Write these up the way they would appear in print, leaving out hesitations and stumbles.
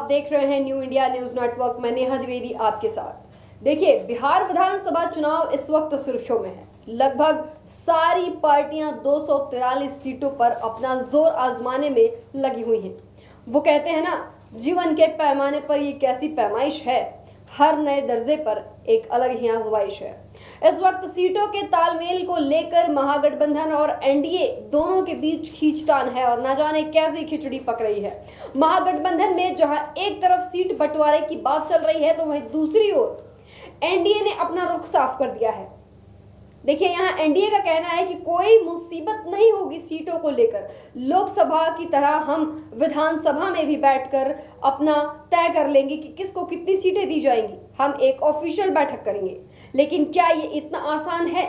देख रहे हैं न्यू इंडिया न्यूज नेटवर्क। मैं नेहा द्विवेदी आपके साथ। देखिए, बिहार विधानसभा चुनाव इस वक्त सुर्खियों में है। लगभग सारी पार्टियां 243 सीटों पर अपना जोर आजमाने में लगी हुई हैं। वो कहते हैं ना, जीवन के पैमाने पर ये कैसी पैमाइश है, हर नए दर्जे पर एक अलग ही आजमाइश है। इस वक्त सीटों के तालमेल को लेकर महागठबंधन और एनडीए दोनों के बीच खींचतान है और न जाने कैसी खिचड़ी पक रही है। महागठबंधन में जहां एक तरफ सीट बंटवारे की बात चल रही है, तो वहीं दूसरी ओर एनडीए ने अपना रुख साफ कर दिया है। देखिए, यहाँ एनडीए का कहना है कि कोई मुसीबत नहीं होगी सीटों को लेकर। लोकसभा की तरह हम विधानसभा में भी बैठकर अपना तय कर लेंगे कि किसको कितनी सीटें दी जाएंगी। हम एक ऑफिशियल बैठक करेंगे। लेकिन क्या ये इतना आसान है?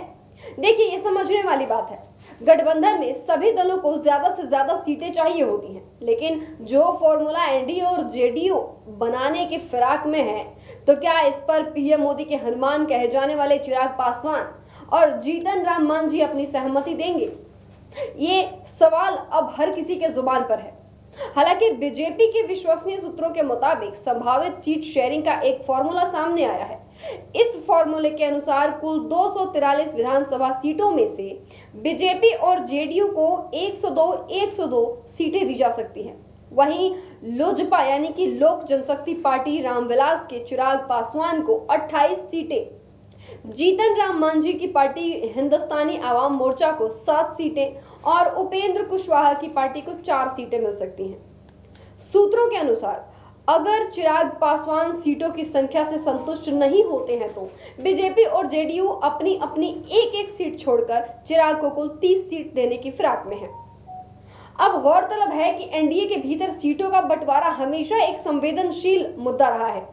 देखिए, ये समझने वाली बात है। गठबंधन में सभी दलों को ज्यादा से ज्यादा सीटें चाहिए होती हैं, लेकिन जो फॉर्मूला एनडीए और जेडीयू बनाने के फिराक में है, तो क्या इस पर पीएम मोदी के हनुमान कहे जाने वाले चिराग पासवान और जीतन राम मांझी अपनी सहमति देंगे? ये सवाल अब हर किसी के जुबान पर है। हालांकि बीजेपी के विश्वसनीय सूत्रों के मुताबिक संभावित सीट शेयरिंग का एक फॉर्मूला सामने आया है। इस फॉर्मूले के अनुसार कुल 243 विधानसभा सीटों में से बीजेपी और जेडीयू को 102 सीटें दी जा सकती हैं। वहीं लोजपा यानी कि लोक जनशक्ति पार्टी रामविलास के चिराग पासवान को 28 सीटें, जीतन राम मांझी की पार्टी हिंदुस्तानी आवाम मोर्चा को 7 सीटें और उपेंद्र कुशवाहा की पार्टी को 4 सीटें मिल सकती हैं। सूत्रों के अनुसार अगर चिराग पासवान सीटों की संख्या से संतुष्ट नहीं होते हैं, तो बीजेपी और जेडीयू अपनी अपनी एक सीट छोड़कर चिराग को कुल 30 सीट देने की फिराक में है। अब गौरतलब है कि एनडीए के भीतर सीटों का बंटवारा हमेशा एक संवेदनशील मुद्दा रहा है।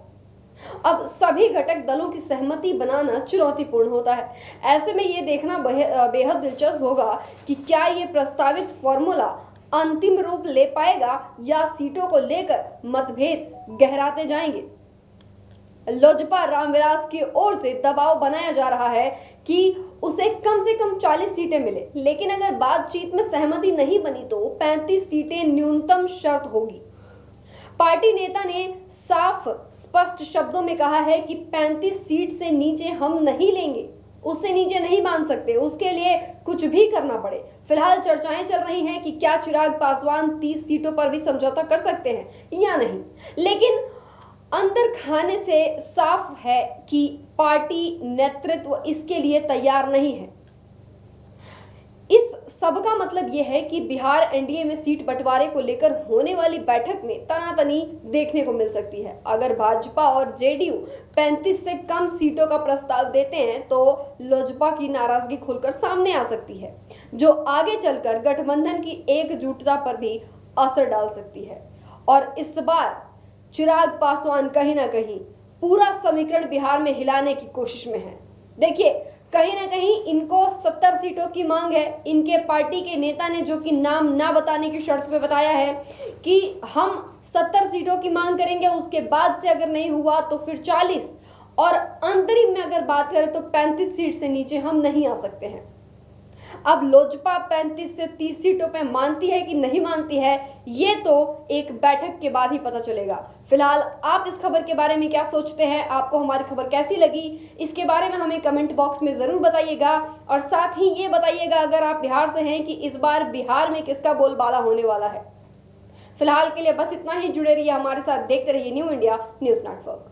अब सभी घटक दलों की सहमति बनाना चुनौतीपूर्ण होता है। ऐसे में ये देखना बेहद दिलचस्प होगा कि क्या ये प्रस्तावित फॉर्मूला अंतिम रूप ले पाएगा या सीटों को लेकर मतभेद गहराते जाएंगे। लोजपा रामविलास की ओर से दबाव बनाया जा रहा है कि उसे कम से कम 40 सीटें मिले, लेकिन अगर बातचीत में सहमति नहीं बनी तो 35 सीटें न्यूनतम शर्त होगी। पार्टी नेता ने साफ स्पष्ट शब्दों में कहा है कि 35 सीट से नीचे हम नहीं लेंगे, उससे नीचे नहीं मान सकते, उसके लिए कुछ भी करना पड़े। फिलहाल चर्चाएं चल रही हैं कि क्या चिराग पासवान 30 सीटों पर भी समझौता कर सकते हैं या नहीं, लेकिन अंदर खाने से साफ है कि पार्टी नेतृत्व इसके लिए तैयार नहीं है। इस सब का मतलब यह है कि बिहार एनडीए में सीट बंटवारे को लेकर होने वाली बैठक में तनातनी देखने को मिल सकती है। अगर भाजपा और जेडीयू 35 से कम सीटों का प्रस्ताव देते हैं, तो लोजपा की नाराजगी खुलकर सामने आ सकती है, जो आगे चलकर गठबंधन की एकजुटता पर भी असर डाल सकती है। और इस बार चिराग पासवान कहीं ना कहीं पूरा समीकरण बिहार में हिलाने की कोशिश में है। देखिए, कहीं ना कहीं इनको 70 सीटों की मांग है। इनके पार्टी के नेता ने, जो कि नाम ना बताने की शर्त पे बताया है कि हम 70 सीटों की मांग करेंगे, उसके बाद से अगर नहीं हुआ तो फिर 40, और अंतरिम में अगर बात करें तो 35 सीट से नीचे हम नहीं आ सकते हैं। अब लोजपा 35 से 30 सीटों पे मानती है कि नहीं मानती है, ये तो एक बैठक के बाद ही पता चलेगा। फिलहाल आप इस खबर के बारे में क्या सोचते हैं? आपको हमारी खबर कैसी लगी? इसके बारे में हमें कमेंट बॉक्स में जरूर बताइएगा, और साथ ही ये बताइएगा अगर आप बिहार से हैं कि इस बार बिहार में किसका बोलबाला होने वाला है। फिलहाल के लिए बस इतना ही। जुड़े रहिए हमारे साथ, देखते रहिए न्यू इंडिया न्यूज नेटवर्क।